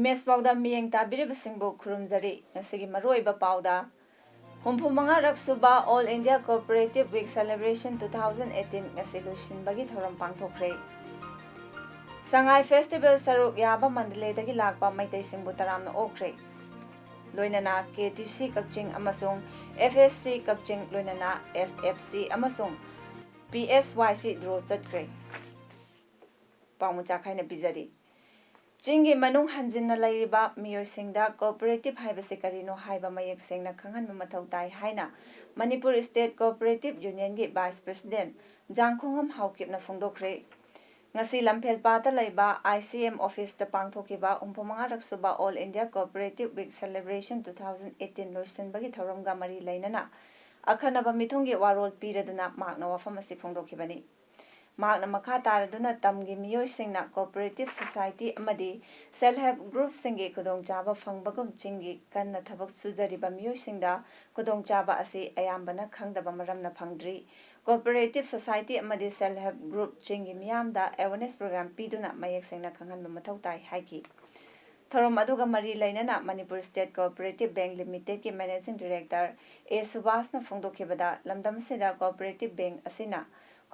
Image Paodam miyeng tabiribasingbu khurumjari ngasigi maruoiba pauda Humphumanga Raksuba All India Cooperative Week Celebration 2018 ngasi lusinbagi thoram pangthokre Sangai Festival saruk yaba Mandalay-dagi lakpa maitai-singbu taramna okre loinana KTC Kakching amasung FSC Kakching loinana SFC amasung PSYC draw chatkre Paumucha khaina bijari Jingi manung hanjinna lairiba miyoisingda cooperative haibase karino haiba mayek sengna khanganba mathau tai haina Manipur State Cooperative Union gi Vice President Jangkhongam Haukipna phongdokre ngasi lamphel-pata laiba ICM office ta pangthokiba umpomanga raksuba All India Cooperative Week Celebration 2018 loisenbagi thoramga mari lainana akhanaba mithunggi warol piraduna makna wafam asi phongdokibani Magna makha taraduna tamgi miyoisingna cooperative society amadi self-help group singi khudongchaba phangbagum chingi kanna thabak sujariba miyoisingda khudongchaba asi ayambana khangdaba maramna phangdri cooperative society amadi self-help group chingi miyamda awareness program piduna mayek sengna khanghanba mathau tai haiki Thorom aduga mari lainana Manipur State Cooperative Bank Limited ki Managing Director A Subhasna phongdokhibada lamdam sida cooperative bank asina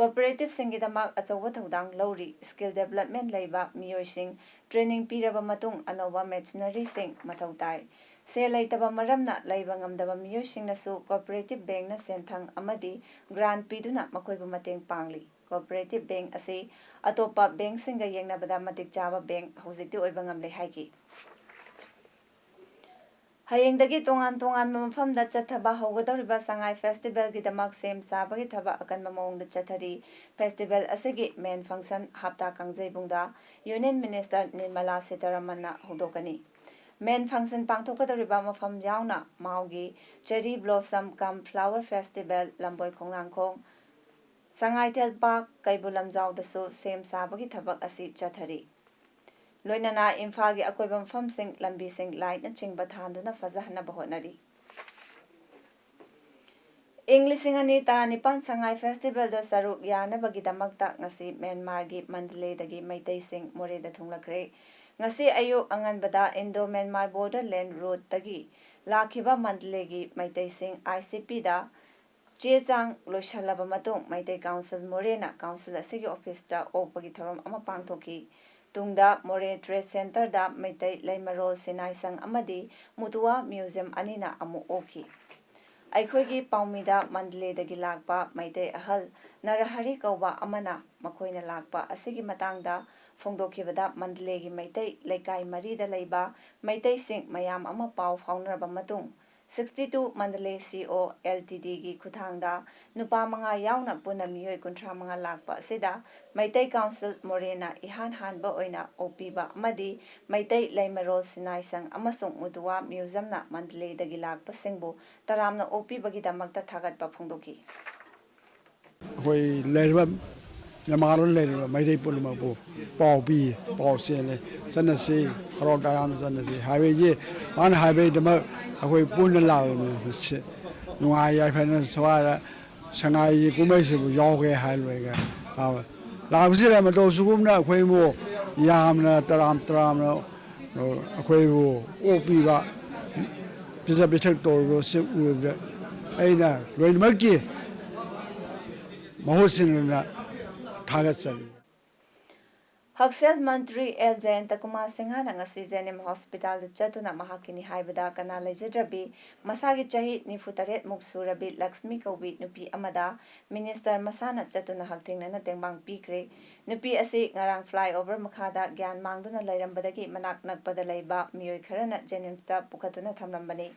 Cooperative singidamak achawa thodang lori skill development laiba miyoising training piraba matung anowa machinery sing mathau tai se laitaba maramna laiba ngamdaba miyoisingnasu cooperative bank na senthang amadi grant piduna makoibu mateng pangli cooperative bank ase atopa bank singa yengnabada matik chaba bank hojikti oiba ngamle haiki Hayengdagi tongan mafamda chathaba haugadoriba Sangai Festival gidamak sem sabagi thaba akanba maungda chathari festival asigi main function hapta kangjaibungda Union Minister Nirmala Sitharamanna hudokani main function pangthokadoriba mafam yauna maugi Cherry Blossom Cum Flower Festival Lamboi Khongrangkhong Sangai Tel Park Kaibulamjawdasu sem sabagi thabak asi chathari Loinana Imphagi akoibam famsing lambising light na chingba thanduna fazahna bahonari Englishingani taranipan Sangai Festival da saruk yana bagidamakta ngasi Myanmar gi Mandalay dagi maitai sing more da thunglakre ngasi ayuk anganbada Indo Myanmar Borderland Road dagi lakhiba Mandalay gi maitai sing ICP da chechang loishalaba matung maitai council morena council asigi office da opagi thorom ama pangthoki Tungda More Trade Center da Maitai Laimaro Sinai Sang Amadi Mutua Museum Anina Amu Oki. Aikhoigi Paumida Mandalay dagi lakpa Maitai Ahal Narahari Kauba Amana Makoina lakpa asigi matangda phongdokhibada Mandalay gi Maitai Laikai Marida Laiba Maitai Sing Mayam ama pau faunarba matung 62 Mandalay CO Ltd gi khuthangda nupa manga yauna puna miyoi kunthra manga lakpa sida Maitai Council Morena ihan hanba oina opiba amadi Maitai Laimaro Sinai Sang amasung Mutua Museum na Mandalay dagi lakpa singbu taramna opibagi damakta thagatpa phongdoki hoi lerba Yamaro lerba Maitai Pulmabu Paubi Pausene Sanasi Rodayam Sanasi Highway ye on highway the akwai puna lao nungai ya phana swara sangai kumai bu yoge halwega lao sira ma to sugumna akwai mo yamna taram na akwai bu opi ba pisa bitak to go se u aina loinmaki mahosinna thagatsali Haksel Mantri L. Jayanta Kumar Singha ngasi Jenim Hospital chatuna mahakini haibada kana lejidrabi masagi chahi nifutaret muksurabi Lakshmi Kaubi nupi amada Minister Masana chatuna haktingna na tengbang pikre nupi asi ngarang flyover makhada gyan mangduna lairambadagi manak nakpada laiba miyoi kharana Jenimsta pukatuna thamlambani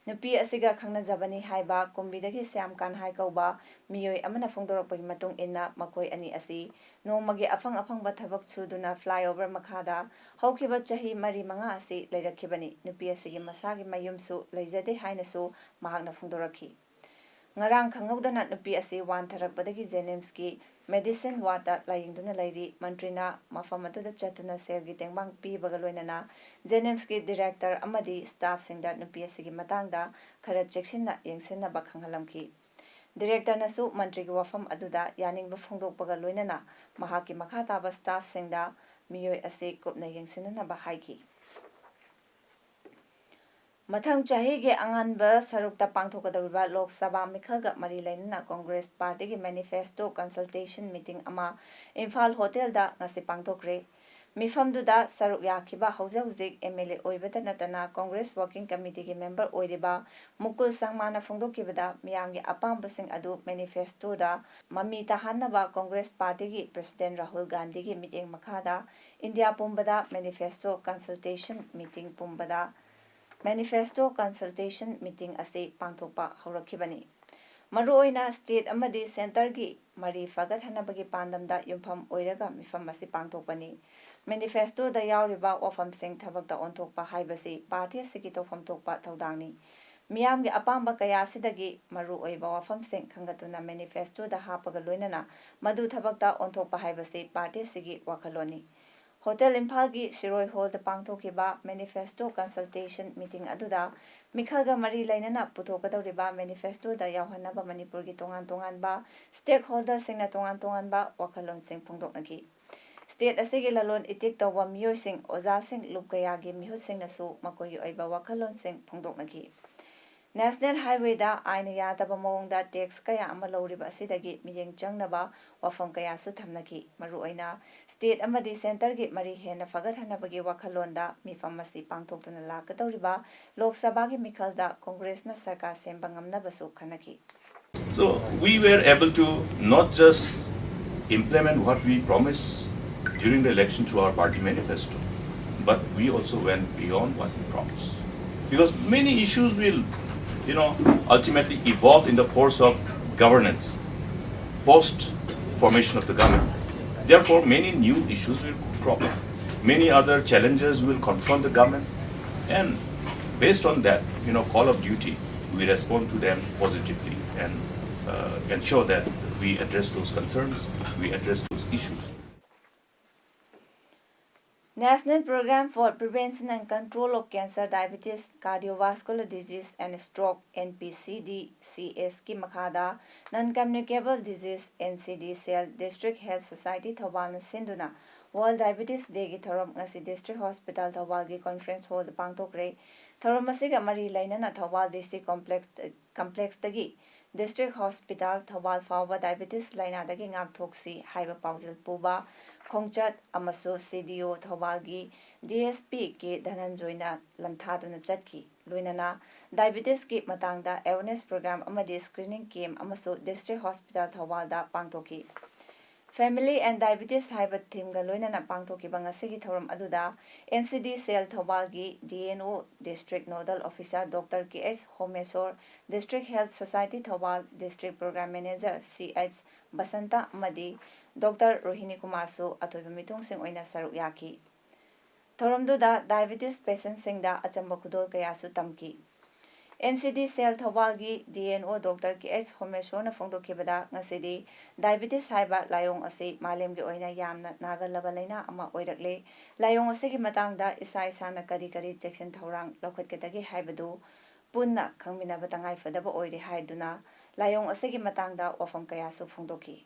nupi asiga khangnajabani haiba kumbidagi Syam Kanhai kauba miyoi amana phongdorapagi matung inna makoi ani asi nomagi afang bathabak suduna flyover makhada haukiba chahi mari manga asi leirakhibani nupi asigi masagi mayumsu leijade hainasu mahakna phongdorakhi ngarang khangawdana nupi asi wantharakpadagi Jennimski medicine wata layingduna lairi mantrina mafam aduda chatuna selgi tengbang pibaga loinana Jennimski director amadi staff singda nupi asigi matangda khara cheksinna yengsinna bakhanghalamki director nasu mantri gi wafam aduda yaningba phongdokpaga loinana mahaki makha taba staff singda miyoi asi kupna yengsinna ba haiki Mathang chahi ge anganba sarukta pangthokadariba Lok Sabha mikhalga mari lainana Congress Party gi manifesto consultation meeting ama Imphal Hotel da ngasi pangthokre mifamduda saruk yakhiba hauzik MLA oibata natana Congress Working Committee gi member oiriba Mukul Sangmana phongdokibada miyamgi apambasing adu manifesto da mami tahanaba Congress Party gi President Rahul Gandhi gi meeting makhada India pumbada manifesto consultation meeting pumbada Manifesto consultation meeting ase pangthokpa haurakibani maruoina state amadi center gi mari fagat hanabagi pandamda yumpham oiraga mifam ase pangthokpani manifesto da yauriba wafam sing thabakta onthokpa haibasi party asigi tofam thokpa thodangni miyamgi apamba kaya sidagi maruoiba wafam sing khangatuna manifesto da hapaga loinana madu thabakta onthokpa haibasi party asigi wakhaloni Hotel Imphal gi Shiroi Hall da pangthokiba manifesto consultation meeting aduda mikhalga mari lainana puthokadawriba manifesto da yawhanaba Manipur gi tongan ba stakeholder singna tongan ba wakhalon sing phongdoknaki state asigi lalon itik tawwa miyoi sing oja sing lupkaya gi mihut singnasu makogi oiba wakhalon sing phongdoknaki National Highway da aina yadaba mawongda tax kaya ama lawriba asidagi miyeng changnaba wafam kaya su thamnaki maruoina state amadi center gi mari hena fagathanabagi wakhalonda mifam asi pangthoktuna lakadawriba Lok Sabha gi mikhalda Congress na sarkar semba ngamnabasu khanaki So we were able to not just implement what we promised during the election through our party manifesto, but we also went beyond what we promised. Because many issues will ultimately evolve in the course of governance, post formation of the government. Therefore, many new issues will crop up. Many other challenges will confront the government. And based on that, call of duty, we respond to them positively and ensure that we address those concerns, we address those issues. National Program for Prevention and Control of Cancer, Diabetes, Cardiovascular Disease and Stroke NPCD-CS ki makhada Non-Communicable Disease NCD Cell District Health Society Thawal na sinduna World Diabetes Day gi thorom ngasi District Hospital Thawal gi Conference Hall pangthokre thorom asiga mari lainana Thawal District Complex tagi District Hospital Thawal fawba diabetes laina dagi ngakthoksi haiba paujil puba Khongchat amasu CDO Thawalgi DSP ki Dhananjoyna lamthaduna chatki loinana diabetes ki matangda awareness program amadi screening camp amasu district hospital Thawalda pangthoki Family and Diabetes haiba theme ga loinana pangthoki bangasigi thoram aduda NCD Cell Thawalgi DNO District Nodal Officer Dr. KS Homesor District Health Society Thawal District Program Manager CH Basanta Madi Dr. Rohini Kumarsu atoiba mitung sing oina saruk yaki. Thoramduda diabetes patient singda achamba khudol kaya su tamki. NCD Cell Thawalgi DNO Dr. KH Homesona phongdokibada ngasidi diabetes haiba layong ase malemgi oina yamna nagalaba laina ama oirakle layong ase gi matangda isa isana kari chection thorang lokhatketagi haibadu punna khangminaba tangai fadaba oire haiduna layong ase gi matangda wafam kaya su phongdoki.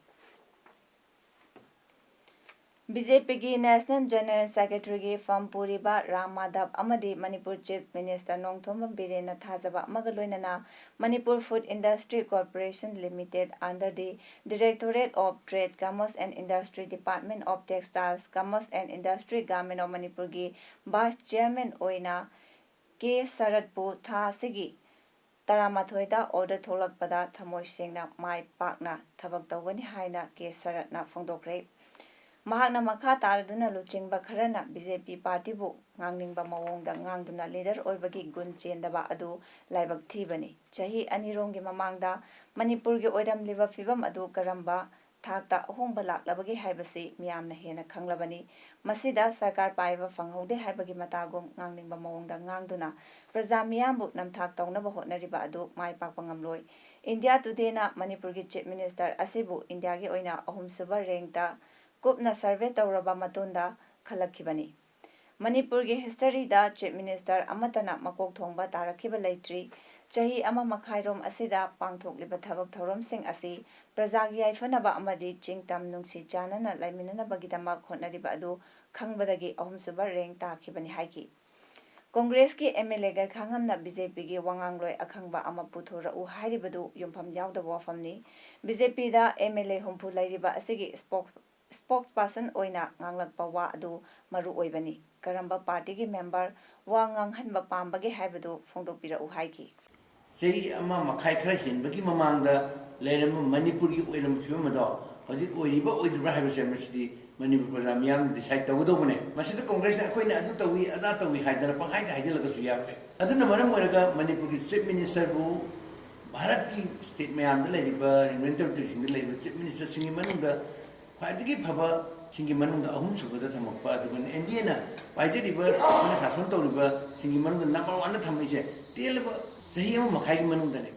BJP ki National General Secretary ki Fampuriba Ram Madhav Amadi Manipur Chief Minister Nongthom Birena Thajaba Magaloinana Manipur Food Industry Corporation Limited under the Directorate of Trade, Commerce and Industry Department of Textiles, Commerce and Industry Government of Manipur ki Vice Chairman Oina K. Saratpu Tha Sigi Taramathoida order tholakpada thamoi sengna mai pakna thabak tawani haina K. Saratna phongdokre ꯃꯍꯥꯛꯅ ꯃꯈꯥ ꯇꯥꯔꯗꯨꯅ ꯂꯨꯆꯤꯡꯕ ꯈꯔꯅ BJP ꯄꯥꯔꯇꯤꯕꯨ ꯉꯥꯡꯅꯤꯡꯕ ꯃꯑꯣꯡꯗ ꯉꯥꯡꯗꯨꯅ leader ꯑꯣꯏꯕꯒꯤ ꯒꯨꯟ ꯆꯦꯟꯗꯕ ꯑꯗꯨ ꯂꯥꯏꯕꯛ ꯊꯤꯕꯅꯤ꯫ ꯆꯍꯤ ꯑꯅꯤꯔꯣꯝꯒꯤ ꯃꯃꯥꯡꯗ ꯃꯅꯤꯄꯨꯔꯒꯤ ꯑꯣꯏꯔꯝꯂꯤꯕ ꯐꯤꯚꯝ ꯑꯗꯨ ꯀꯔꯝꯕ ꯊꯥꯛꯇ ꯑꯍꯣꯡꯕ ꯂꯥꯛꯂꯕꯒꯦ ꯍꯥꯏꯕꯁꯤ ꯃꯤꯌꯥꯝꯅ ꯍꯦꯟꯅ ꯈꯪꯂꯕꯅꯤ꯫ ꯃꯁꯤꯗ ꯁꯔꯀꯥꯔ ꯄꯥꯏꯕ ꯐꯪꯍꯧꯗꯦ ꯍꯥꯏꯕꯒꯤ ꯃꯇꯥꯒꯨꯝ ꯉꯥꯡꯅꯤꯡꯕ ꯃꯑꯣꯡꯗ ꯉꯥꯡꯗꯨꯅ ꯄ꯭ꯔꯖꯥ ꯃꯤꯌꯥꯝꯕꯨ ꯅꯝꯊꯥꯛ ꯇꯧꯅꯕ ꯍꯣꯠꯅꯔꯤꯕ ꯑꯗꯨ ꯃꯥꯏ ꯄꯥꯛꯄ ꯉꯝꯂꯣꯏ꯫ ꯏꯟꯗꯤꯌꯥ ꯇꯨꯗꯦꯅ ꯃꯅꯤꯄꯨꯔꯒꯤ ꯆꯤꯞ ꯃꯤꯅꯤꯁꯇꯔ ꯑꯁꯤꯕꯨ ꯏꯟꯗꯤꯌꯥꯒꯤ ꯑꯣꯏꯅ ꯑꯍꯨꯝꯁꯨꯕ ꯔꯦꯡꯛꯇ ꯀꯨꯞꯅ ꯁꯔꯚꯦ ꯇꯧꯔꯕ ꯃꯇꯨꯡꯗ ꯈꯜꯂꯛꯈꯤꯕꯅꯤ꯫ ꯃꯅꯤꯄꯨꯔꯒꯤ ꯍꯤꯁꯇꯔꯤꯗ ꯆꯤꯞ ꯃꯤꯅꯤꯁꯇꯔ ꯑꯃꯠꯇꯅ ꯃꯀꯣꯛ ꯊꯣꯡꯕ ꯇꯥꯔꯛꯈꯤꯕ ꯂꯩꯇ꯭ꯔꯤ꯫ ꯆꯍꯤ ꯑꯃ ꯃꯈꯥꯏꯔꯣꯝ ꯑꯁꯤꯗ ꯄꯥꯡꯊꯣꯛꯂꯤꯕ ꯊꯕꯛ ꯊꯧꯔꯝꯁꯤꯡ ꯑꯁꯤ प्रजाꯒꯤ ꯌꯥꯏꯐꯅꯕ ꯑꯃꯗꯤ ꯆꯤꯡꯇꯝ ꯅꯨꯡꯁꯤ ꯆꯥꯟꯅꯅ ꯂꯩꯃꯤꯟꯅꯅꯕꯒꯤꯗꯃꯛ ꯍꯣꯠꯅꯔꯤꯕ ꯑꯗꯨ ꯈꯪꯕꯗꯒꯤ ꯑꯍꯨꯝꯁꯨꯕ ꯔꯦꯡꯛ ꯇꯥꯈꯤꯕꯅꯤ ꯍꯥꯏꯈꯤ꯫ ꯀꯣꯡꯒ꯭ꯔꯦꯁꯀꯤ MLAꯒ ꯈꯥꯡꯉꯝꯅ BJPꯒꯤ ꯋꯥꯉꯥꯡꯂꯣꯏ ꯑꯈꯪꯕ ꯑꯃ ꯄꯨꯊꯣꯔꯛꯎ ꯍꯥꯏꯔꯤꯕꯗꯨ ꯌꯨꯝꯐꯝ ꯌꯥꯎꯗꯕ ꯋꯥꯐꯝꯅꯤ꯫ BJPꯗ MLA ꯍꯨꯝꯐꯨ ꯂꯩꯔꯤꯕ ꯑꯁꯤꯒꯤ ꯁ꯭ꯄꯣꯛꯁꯄꯥꯔꯁꯟ ꯑꯣꯏꯅ ꯉꯥꯡꯂꯛꯄ ꯋꯥ ꯑꯗꯨ ꯃꯔꯨ ꯑꯣꯏꯕꯅꯤ꯫ ꯀꯔꯝꯕ ꯄꯥꯔꯇꯤꯒꯤ ꯃꯦꯝꯕꯔ ꯋꯥ ꯉꯥꯡꯍꯟꯕ ꯄꯥꯝꯕꯒꯦ ꯍꯥꯏꯕꯗꯨ ꯐꯣꯡꯗꯣꯛꯄꯤꯔꯛꯎ ꯍꯥꯏꯈꯤ꯫ ꯆꯍꯤ ꯑꯃ ꯃꯈꯥꯏ ꯈꯔ ꯍꯦꯟꯕꯒꯤ ꯃꯃꯥꯡꯗ ꯂꯩꯔꯝꯕ ꯃꯅꯤꯄꯨꯔꯒꯤ ꯑꯣꯏꯔꯝꯕ ꯐꯤꯕꯝ ꯑꯗꯣ ꯍꯧꯖꯤꯛ ꯑꯣꯏꯔꯤꯕ ꯑꯣꯏꯗ꯭ꯔꯤꯕ꯭ꯔꯥ ꯍꯥꯏꯕꯁꯦ ꯃꯁꯤꯗꯤ ꯃꯅꯤꯄꯨꯔ ꯄ꯭ꯔꯖꯥ ꯃꯤꯌꯥꯝꯅ ꯗꯤꯁꯥꯏꯗ ꯇꯧꯒꯗꯧꯕꯅꯦ꯫ ꯃꯁꯤꯗ ꯀꯣꯡꯒ꯭ꯔꯦꯁꯅ ꯑꯩꯈꯣꯏꯅ ꯑꯗꯨ ꯇꯧꯏ ꯑꯗꯥ ꯇꯧꯏ ꯍꯥꯏꯗꯅ ꯄꯪꯍꯥꯏꯗ ꯍꯥꯏꯖꯤꯜꯂꯒꯁꯨ ꯌꯥꯔꯣꯏ꯫ ꯑꯗꯨꯅ ꯃꯔꯝ ꯑꯣꯏꯔꯒ ꯃꯅꯤꯄꯨꯔꯒꯤ ꯆꯤꯞ ꯃꯤꯅꯤꯁꯇꯔꯕꯨ ꯚꯥꯔꯠꯀꯤ ꯁ꯭ꯇꯦꯠ ꯃꯌꯥꯝꯗ ꯂꯩꯔꯤꯕ ꯌꯨꯅꯤꯌꯟ ꯇꯦꯔꯤꯇꯣꯔꯤꯁꯤꯡꯗ ꯂꯩꯔꯤꯕ ꯆꯤꯞ ꯃꯤꯅꯤꯁꯇꯔꯁꯤꯡꯒꯤ ꯃꯅꯨꯡꯗ ꯈ꯭ꯋꯥꯏꯗꯒꯤ ꯐꯕ ꯁꯤꯡꯒꯤ ꯃꯅꯨꯡꯗ ꯑꯍꯨꯝꯁꯨꯕꯗ ꯊꯝꯃꯛꯄ ꯑꯗꯨꯒ NDAꯅ ꯄꯥꯏꯖꯔꯤꯕ ꯑꯩꯈꯣꯏꯅ ꯁꯥꯁꯟ ꯇꯧꯔꯤꯕ ꯁꯤꯡꯒꯤ ꯃꯅꯨꯡꯗ ꯅꯝꯕꯔ 1ꯗ ꯊꯝꯃꯤꯁꯦ ꯇꯦꯜꯂꯕ ꯆꯍꯤ ꯑꯃ ꯃꯈꯥꯏꯒꯤ ꯃꯅꯨꯡꯗꯅꯦ꯫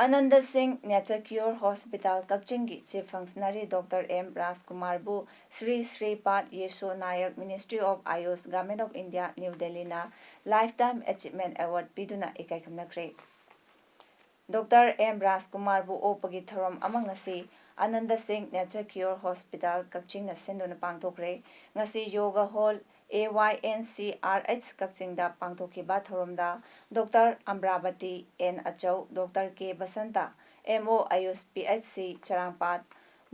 ꯑꯅꯟꯗ ꯁꯤꯡ ꯅꯦꯆꯔ ꯀ꯭ꯌꯣꯔ ꯍꯣꯁꯄꯤꯇꯥꯜ ꯀꯛꯆꯤꯡꯒꯤ ꯆꯤꯐ ꯐꯪꯁꯅꯔꯤ ꯗꯣꯛꯇꯔ M. ꯔꯥꯖꯀꯨꯃꯥꯔꯕꯨ Shri Shripad Yesso Naik ministry of AYUSH government of India ನ್ಯೂ ಡೆಲ್ಲಿನ ꯂꯥꯏꯐꯇꯥꯏꯝ ꯑꯦꯆꯤꯞꯃꯦꯟಟ್ ꯑꯦꯋꯥꯔꯗ ꯄꯤꯗꯨꯅ ꯏꯀꯥꯏꯈꯨꯝꯅꯈ꯭ꯔꯦ꯫ Doctor M. ꯔꯥꯖꯀꯨꯃꯥꯔꯕꯨ ꯑꯣꯛꯄꯒꯤ ꯊꯧꯔꯝ ꯑꯃ ꯉꯁꯤ ꯑꯅꯟꯗ ꯁꯤꯡ ꯅꯦꯆꯔ ꯀ꯭ꯌꯣꯔ ꯍꯣꯁꯄꯤꯇꯥꯜ ꯀꯛꯆꯤꯡꯅ ꯁꯤꯟꯗꯨꯅ ꯄꯥꯡꯊꯣꯛꯈ꯭ꯔꯦ꯫ ꯉꯁꯤ ꯌꯣꯒꯥ ꯍꯣꯜ AYNCRH ꯀꯛꯆꯤꯡꯗ ꯄꯥꯡꯊꯣꯛꯈꯤꯕ ꯊꯧꯔꯝꯗ ꯗꯣꯛꯇꯔ ꯑꯝꯕ꯭ꯔꯥꯕꯇꯤ N. ꯑꯆꯧ, doctor K. Basanta MO AYUSH PHC Charangpat,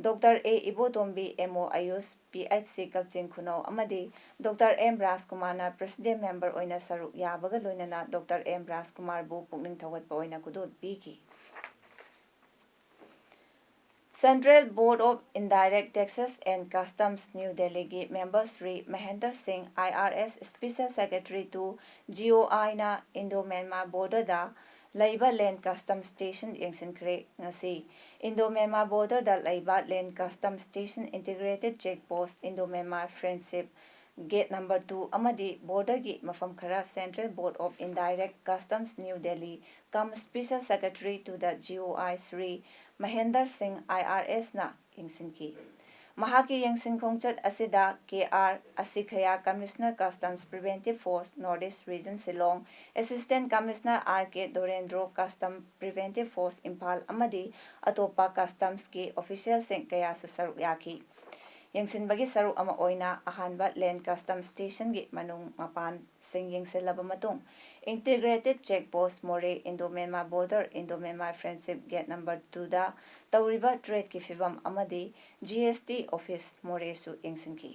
doctor A. Ibotombi MO AYUSH PHC Kakching ꯈꯨꯅꯧ ꯑꯃꯗꯤ ꯗꯣꯛꯇꯔ M. ꯔꯥꯖꯀꯨꯃꯥꯔꯅ ꯄ꯭ꯔꯦꯁꯤꯗꯦꯟꯠ ꯃꯦꯝꯕꯔ ꯑꯣꯏꯅ ꯁꯔꯨꯛ ꯌꯥꯕꯒ ꯂꯣꯏꯅꯅ ꯗꯣꯛꯇꯔ M. ꯔꯥꯖꯀꯨꯃꯥꯔꯕꯨ ꯄꯨꯛꯅꯤꯡ ꯊꯧꯒꯠꯄ ꯑꯣꯏꯅ ꯈꯨꯗꯣꯜ ꯄꯤꯈꯤ꯫ Central Board of Indirect Taxes and Customs New Delhi member Sri Mahendra Singh IRS Special Secretary to GOI na Indo-Myanmar border da laiba land customs station yengsinkhre ngasi Indo-Myanmar border da laiba land customs station integrated checkpost Indo-Myanmar friendship gate number 2 amadi border gi mafam khara Central Board of Indirect Customs New Delhi come Special Secretary to the GOI Sri Mahendra Singh IRS na yengsinki mahaki yengsin khongchat asida KR Asikhaya Commissioner Customs Preventive Force Northeast Region Shillong Assistant Commissioner RK Dorendro Custom Preventive Force Imphal amadi atopa customs ki official sing kaya su saruk yaki yengsinbagi saruk ama oina ahanba land customs station gi manung mapan sing yengsilaba matung integrated checkpost More Indo-Myanmar border Indo-Myanmar friendship gate number 2 da tawriba trade ki fibam amadi GST office More su yengsinki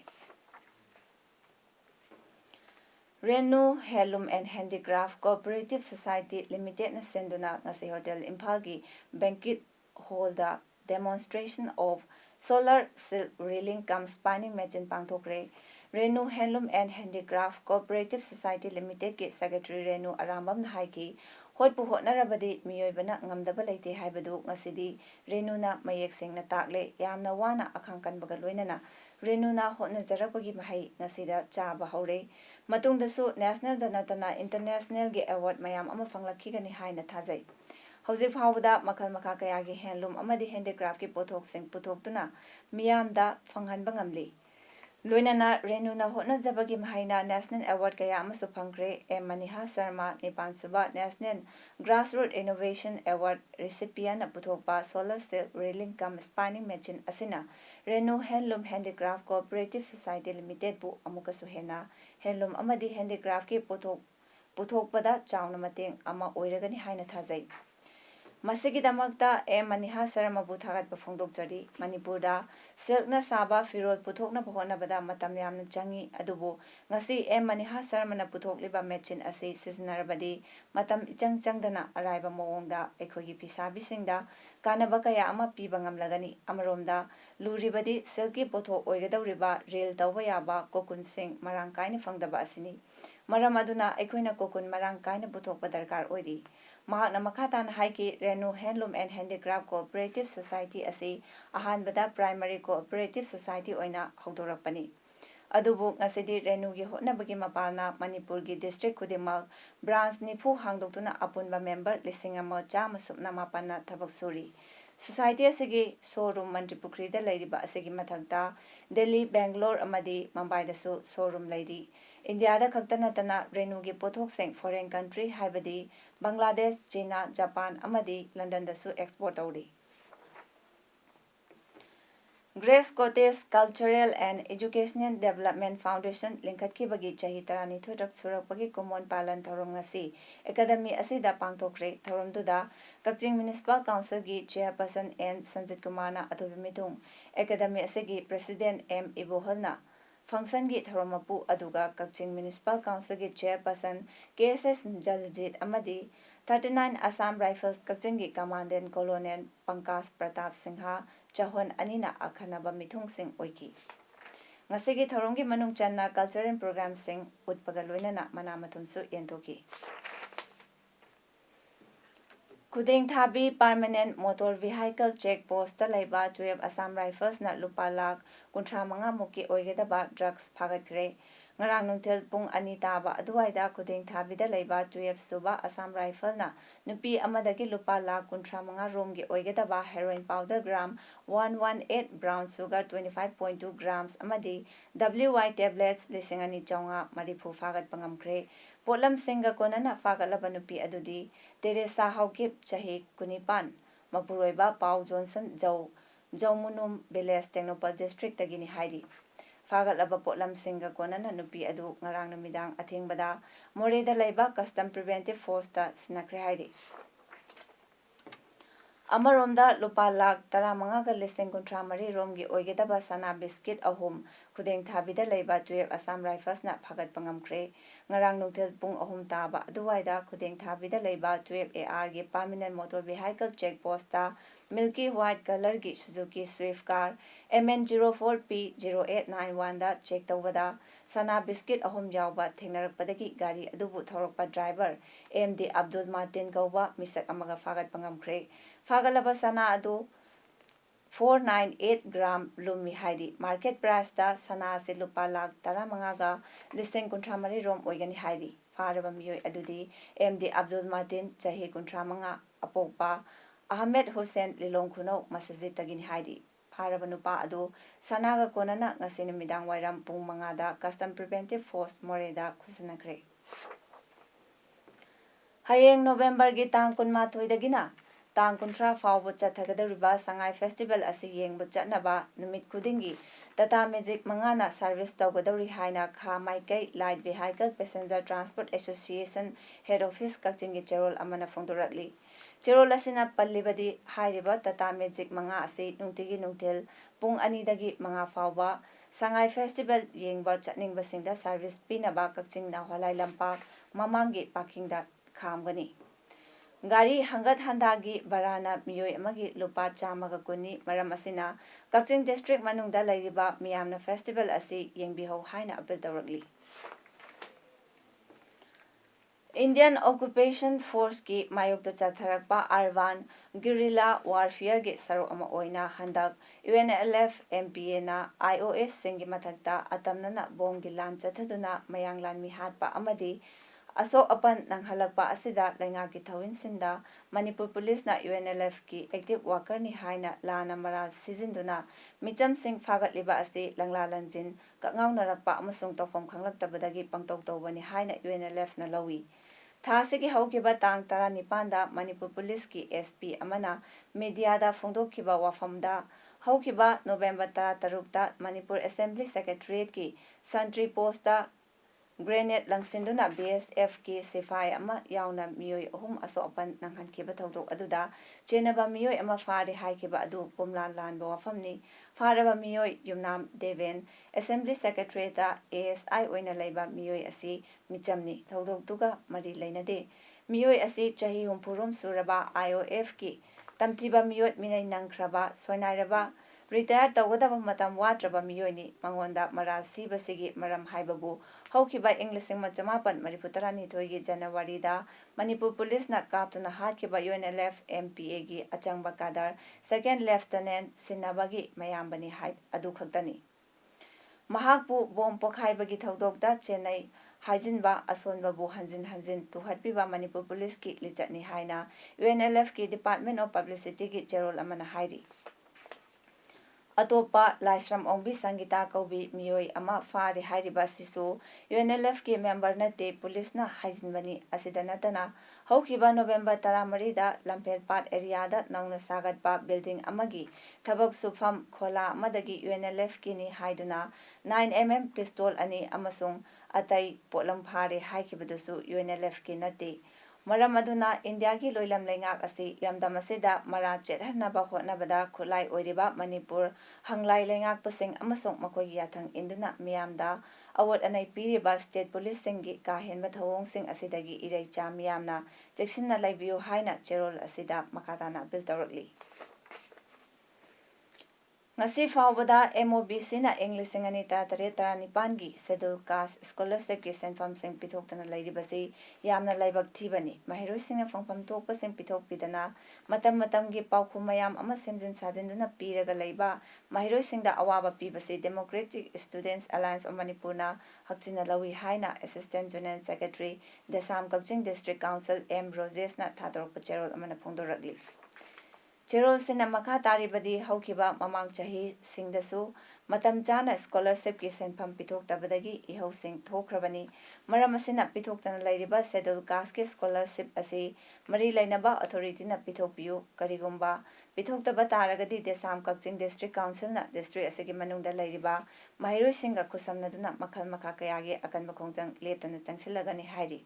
Renu Handloom and Handicraft Cooperative Society Limited na senduna ngasi Hotel Imphal gi banquet hall da demonstration of solar silk reeling cum spinning machine pangthokre Renu Handloom and Handicraft Cooperative Society Limited ki Secretary Renu Arambam na haiki hotpu hotnarabadi miyoibana ngamdaba leite haibadu ngasidi Renu na mayek sengna takle yamna wana akhang kanbaga loinana Renu na hotnajarapagi mahai ngasida chaba haure matungdasu national da natana international gi award mayam ama fanglakigani haina thajai Hojik phawda makhal makha kaya gi handloom amadi handicraft ki pothok sing puthokduna miyamda phanghanba ngamli loinana Renu na hotnajabagi mahaina national award kaya amasu phangkre M Maniha Sharma Nipan Suba National Grassroots Innovation Award recipient puthokpa solar silk reeling cum spinning machine asina Renu Handloom Handicraft Cooperative Society Limited bu amukasu hena handloom amadi handicraft ki puthokpada chauna mateng ama oiragani haina thajai Masigidamakta M Maniha Sharma bu thagatpa phongdokjari Manipurda silkna saba firol puthokna bhonabada matam yamna changi adubu ngasi M Maniha Sharma na puthokliba machine asi sizinarabadi matam ichang changdana araiba mawongda ekhogi pisabi singda कानबा कया अमा पीबा ngamlagani amaromda luribadi silki potho oigadawriba rail tawba yaba kokun sing marang kaina fangdaba asini maram aduna aikoina kokun marang kaina puthokpa darkar oiri mahakna makhatan haiki Renu Handloom and Handicraft Cooperative Society asi ahanbada primary cooperative society oina haudorakpani adubu ngasidi Renu gi hotnabagi mapalna Manipur gi district kudimak branch nifu hangdoktuna apunba member lisingama chama supna mapanna thabak suri society asigi showroom Mantripukri da lairiba asigi mathakta Delhi Bangalore amadi Mumbai da su showroom lairi India da khaktana tana Renu gi pothok sing foreign country haibadi Bangladesh China Japan amadi London da su export tawri Grace Cottage Cultural and Educational Development Foundation linkatki bagi chahi tarani thurak surak bagi common palan thorong ngasi academy asida pangthokre thorom duda Kakching Municipal Council gi chairperson N Sanjit Kumar na athubimitung academy asigi president M Ibohalna function gi thoromapu aduga Kakching Municipal Council gi chairperson KSS Jaljit amadi 39 Assam Rifles Kakching gi commandant colonel Pankaj Pratap Singha Chahon anina akhanaba mithung sing oiki ngasigi thoronggi manung channa cultural program sing utpaga loinana mana mathumsu yentoki Kuding Thabi Permanent Motor Vehicle Check Post laiba 12 Assam Rifles na lupa lakh 35 muki oigedaba drugs phagatgre ngarang nungthel pung ani taba aduwaida Kuding Thabi da laiba 12 suba Assam Rifle na nupi amadagi lupa lakh 35 rom gi oigedaba heroin powder gram 118 brown sugar 25.2 grams amadi WY tablets lisingani chaunga marifu phagat pangamkre Polam Singa Konana Fagalaba nupi adudi Teresa Haukip Chahi Kunipan Mapuroiba Pau Johnson Jaumunum Village Technopal District Tagini Haidi Fagalaba Potlam Singa Konana nupi adu ngarang namidang athingbada Moreda Laiba Custom Preventive Force ta Sinakre Haidi Amaromda lupa lakh 15 ga listing kontra mari romgi oigedaba sana biscuit ahum khudeng thabida leiba 12 Assam Rifles na phagat pangamkre ngarang nungthel pung ahum taba aduwaida khudeng thabida leiba 12 AR gi permanent motor vehicle check post ta milky white color gi Suzuki Swift car MN04P0891 da check tawada sana biscuit ahum jawba thengnarakpadagi gari adubu thorokpa driver MD Abdul Martin gawba misak amaga phagat pangamkre Fagalaba sana adu 498 gram lumi haidi market price ta sana se lupa lakh 15 ga listing kuntramari rom oigani haidi faraba miyoi adudi MD Abdul Martin chahi kuntramanga apokpa Ahmed Hussein Lilong Khunau masajid tagini haidi faraba nupa adu sana ga konana ngasini midang wairam pung manga da custom preventive force moreda khusanakre Hayeng November gi tang kunma thoidagina Tang kuntra fawbu chathagadariba Sangai Festival asi yengbu chatnaba numit kudingi Tata Magic mangana service tawgadawri haina kha maikai light vehicle passenger transport association head office Kakchingi cherol amana phongdoratli cherol asina pallibadi hairiba Tata Magic manga asi nungtigi nungthel pung ani dagi manga fawba Sangai Festival yengba chatningba singda service pinaba Kakching na holai lampak mamangi parking da khamgani Gari hangat handagi barana miyoi amagi lupa chamaga kuni maram asina Kakching district manungda lairiba miyamna festival asi yengbihau haina appeal tawrakli Indian Occupation Force ki mayokta chatharakpa urban guerrilla warfare ge sarok ama oina handak UNLF MPA na IOF singi mathakta atamnana bomgi lan chathaduna mayanglan mi hatpa amadi Asok apan nang halakpa asida lainga ki thawin sinda Manipur Police na UNLF ki active worker ni haina lana maral sizinduna micham sing phagat liba asi langla lanjin kangau narakpa amasung tofom khanglaktabadagi pangtok tawbani haina UNLF na lawi thasigi haukiba tang 19 da Manipur Police ki SP amana media da phongdokhiba wafamda haukiba November 13 da Manipur Assembly Secretariat ki Santry Post da Grenade langsinduna BSF ki sifai ama yauna miyoi ahum aso apan nanghan kiba thawdok aduda chenaba miyoi ama fari haikiba adu pumlan lan ba wafamni faraba miyoi yumnam Deven Assembly Secretary ta ASI oina laiba miyoi asi michamni thawdok tuga mari lainade miyoi asi chahi humpurum suraba IOF ki tamtriba miyot minay nangkraba soinairaba retire tawgadaba matam watraba miyoini mangonda maral sibasigi maram haibabu haukiba English machamapan mariputarani thoigi January da Manipur Police na kaptuna hatkiba UNLF MPA gi achangba kadar second lieutenant sinabagi mayambani hai adu khaktani mahakpu bom pokhaibagi thodokda Chennai Hajinba asonbabu hanjin tuhatpiba Manipur Police ki lichatni haina UNLF ki Department of Publicity ki cherol amana hairi Atopa Laisram Ongbi Sangita Kaubi Miyoi Ama Fari Hairiba Sisu UNLF ki member nate police na hajinbani asidanatana haukiba November Taramarida Lampet Part area da nauna sagatpa building amagi thabak sufam khola amadagi UNLF ki ni haiduna 9mm pistol ani amasung atai polam phare haikibadusu UNLF ki nate maram aduna India ki loilam lengak asi yamdam asida mara chethanaba hotnabada khulai oiriba Manipur hanglai lengak pasing amasong makoi yathang induna miyamda award anai piriba state police singi ka henba thawong sing asidagi irei cha miyamna cheksinna laibiu haina cherol asida makatana bil tawrakli ngasi fawbada MOBC na English singanita tare taranipan gi schedule caste scholarship ki senfam sing pithoktana lairibasi yamna laibak thibani mahiroi singa fangpam tokpa sing pithok pidana matam gi paukhum mayam ama semjin sadinduna piraga laiba mahiroi singda awaba pibasi Democratic Students Alliance of Manipur na hakchina lawi haina Assistant General Secretary Desam Kakching District Council M Roses na thadorok cherol amana phongdoragli Cherol sina makha taribadi haukiba mamang chahi singdasu matam chana scholarship ki senfam pithok tabadagi ihau sing thokrabani maram asina pithoktana lairiba schedule caste ki scholarship asi mari lainaba authority na pithok piu karigumba pithok taba taragadi Desam Kakching District Council na district asigi manungda lairiba mahiroi singa khusamnaduna makhal makha kayagi akanba khongjang leptana changsilagani hairi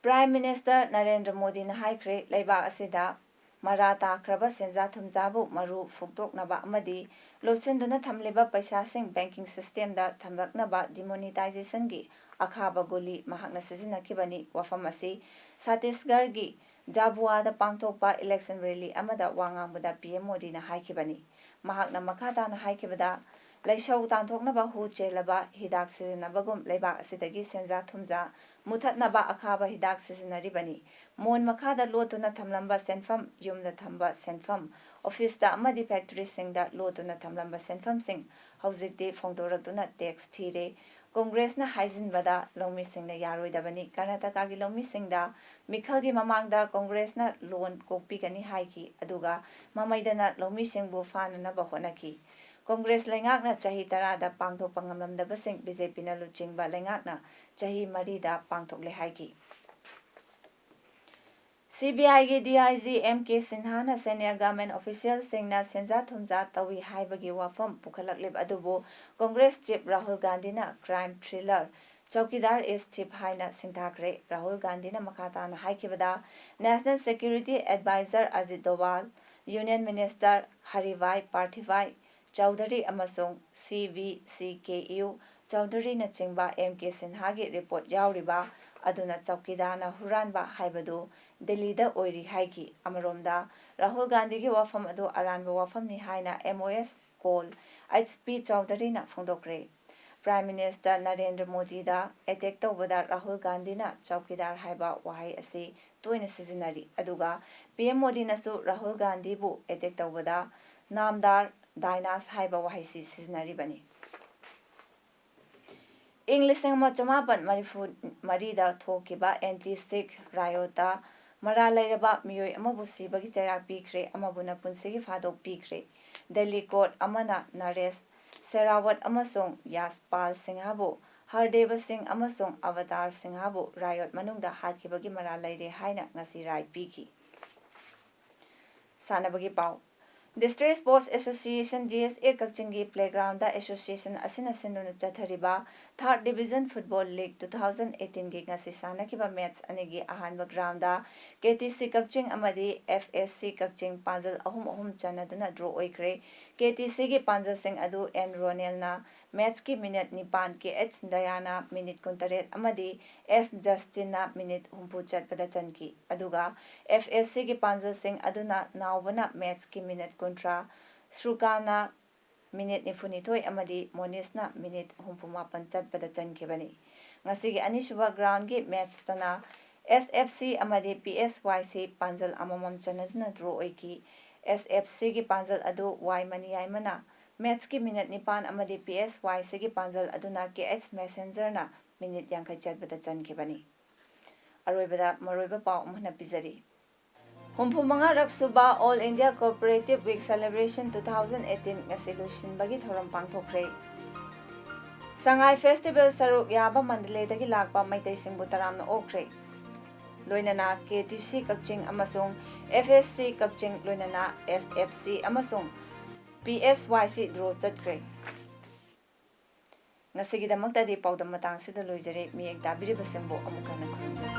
Prime Minister Narendra Modi na haikre laiba asida marata kraba senja thumjabu maru fukdoknaba amadi losenduna thamleba paisa sing banking system da thambaknaba demonetization gi akhaba goli mahakna sizinakibani wafam asi Chhattisgarh gi Jabua da pangthokpa election rally amada wangambuda PM Modi na haikibani mahakna makata na haikibada laisau tanthoknaba hu chelaba hidak sizinabagum laiba asidagi senja thumja muthatnaba akhaba hidak sizinaribani mon makhada lotuna thamlamba senfam yumda thamba senfam office da amadi factory singda lotuna thamlamba senfam sing haujikti phongdorakduna tax thire Congress na haijinbada longmi singna yaroidabani Karnataka gi longmi singda mikhagi mamangda Congress na loan kokpigani haiki aduga mamaidana longmi singbu fananaba honaki Congress lengakna chahi tarada pangthok pangamlamdaba sing BJP na luchingba lengakna chahi marida pangthokle haiki CBI gi DIG MK Sinha na senior government officials singna senja thumja tawi haibagi wafam pukhalak adubu Congress chief Rahul Gandhi na crime thriller Chaukidar is chief haina singthakre Rahul Gandhi na makata na haikibada National Security Advisor Ajit Doval Union Minister Harivai Parthivai Chaudhary amasung CVCKU Chaudhary na chingba MK Sinha gi report yauriba aduna Chaukidar na huranba haibadu Delhi da oiri haiki amaromda Rahul Gandhi gi wafam adu aranba wafam ni haina MOS call HP Chaudhary na phongdokre Prime Minister Narendra Modi da attack tawbada Rahul Gandhi na Chaukidar haiba wahai asi toina sizinari aduga PM Modi na su Rahul Gandhi bu attack tawbada namdar Dainas haiba wahai si sizinari bani English chamapan marida thokiba anti-Sikh riota mara lairaba miyoi amabu sibagi chairak pikre amabuna punsigi fadok pikre Delhi court amana Naresh Serawat amasung Yaspal Singhabu Hardeva Singh amasung Avatar Singhabu riot manungda hatkibagi mara laire haina ngasi rai piki Sanabagi pau District Sports Association DSA Kakchingi Playground da Association asina sinduna chathariba 3rd Division Football League 2018 gi ngasi sanakiba match anigi ahanba ground da KTC Kakching amadi FSC Kakching panjal ahum chanaduna draw oikre KTC की पांजलसिंग अदु N रोनेलना match की minute निपान KH दयाना minute कुंतरेट अमदी S जस्टिना मिनट हुंपु चटपदा चनकी अदुगा FSC की पांजलसिंग अदुना नावबना मैच की मिनट कुंट्रा श्रुकाना मिनट निफुनिथोय अमदी मोनिसना मिनट हुंपु मापन चटपदा चनकीबनी ngasi anishuba ground gi match tana SFC amadi PSYC panjal amamam chanadna draw oiki SFC gi panjal adu Y mani yaimana match ki minute nipan amadi PSYC gi panjal aduna KH messenger na minute yankai chatbada chankibani aroibada maroiba paw umhna pizari Humpumanga Raksuba All India Cooperative Week Celebration 2018 ngasi lushin bagi thoram pangthokre Sangai Festival Saruk Yaba Mandalay dagi lakpa maitai singbu taramna okre loinana KTC Kakching amasung FSC Kakching loinana SFC amasung PSYC draw chatkre ngasigidamagtadi Paodam matang sida loijare miyek dabiri basembo amukana khurumjari